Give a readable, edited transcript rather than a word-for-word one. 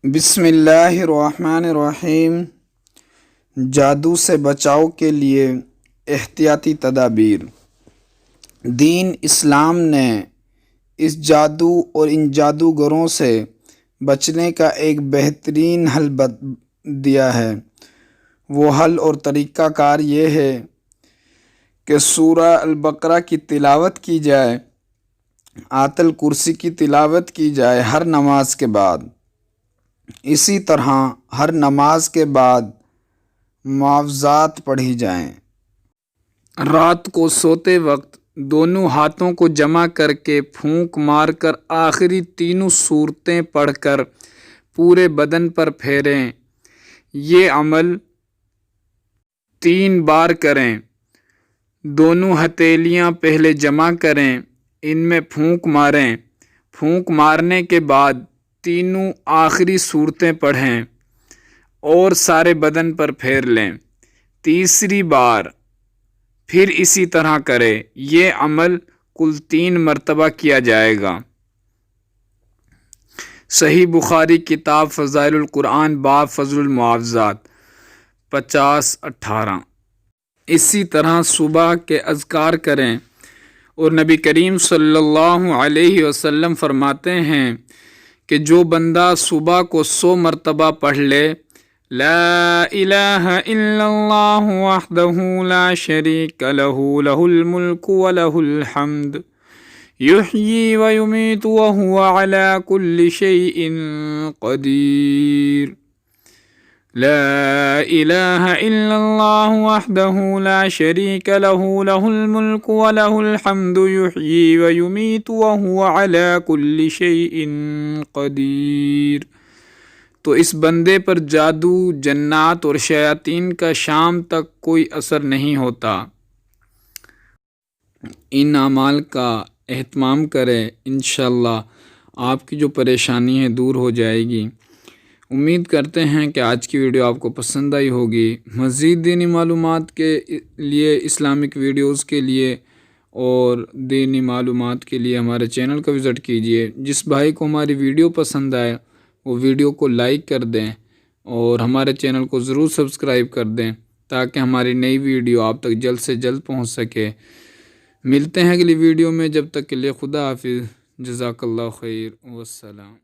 بسم اللہ الرحمن الرحیم۔ جادو سے بچاؤ کے لیے احتیاطی تدابیر۔ دین اسلام نے اس جادو اور ان جادوگروں سے بچنے کا ایک بہترین حل دیا ہے۔ وہ حل اور طریقہ کار یہ ہے کہ سورہ البقرہ کی تلاوت کی جائے، آیت الکرسی کی تلاوت کی جائے ہر نماز کے بعد۔ اسی طرح ہر نماز کے بعد معوذات پڑھی جائیں۔ رات کو سوتے وقت دونوں ہاتھوں کو جمع کر کے پھونک مار کر آخری تینوں سورتیں پڑھ کر پورے بدن پر پھیریں۔ یہ عمل 3 بار کریں۔ دونوں ہتھیلیاں پہلے جمع کریں، ان میں پھونک ماریں۔ پھونک مارنے کے بعد تینوں آخری سورتیں پڑھیں اور سارے بدن پر پھیر لیں۔ تیسری بار پھر اسی طرح کریں۔ یہ عمل کل 3 مرتبہ کیا جائے گا۔ صحیح بخاری کتاب فضائل القرآن باب فضل المعوذات 50-18۔ اسی طرح صبح کے اذکار کریں، اور نبی کریم صلی اللہ علیہ وسلم فرماتے ہیں کہ جو بندہ صبح کو 100 مرتبہ پڑھ لے، لا الہ الا اللہ وحدہ لا شریک لہ لہ الملک ولہ الحمد یحیی ویمیت وہو علی کل شیء قدیر، لا الہ الا اللہ وحدہ لا شریک لہ لہ الملک ولہ الحمد یحیی ویمیت وہو علی کل شیء قدیر، تو اس بندے پر جادو، جنات اور شیاطین کا شام تک کوئی اثر نہیں ہوتا۔ ان اعمال کا اہتمام کریں، انشاءاللہ آپ کی جو پریشانی ہے دور ہو جائے گی۔ امید کرتے ہیں کہ آج کی ویڈیو آپ کو پسند آئی ہوگی۔ مزید دینی معلومات کے لیے، اسلامک ویڈیوز کے لیے اور دینی معلومات کے لیے ہمارے چینل کو وزٹ کیجیے۔ جس بھائی کو ہماری ویڈیو پسند آئے وہ ویڈیو کو لائک کر دیں اور ہمارے چینل کو ضرور سبسکرائب کر دیں تاکہ ہماری نئی ویڈیو آپ تک جلد سے جلد پہنچ سکے۔ ملتے ہیں اگلی ویڈیو میں، جب تک کے لیے خدا حافظ، جزاک اللہ خیر، والسلام۔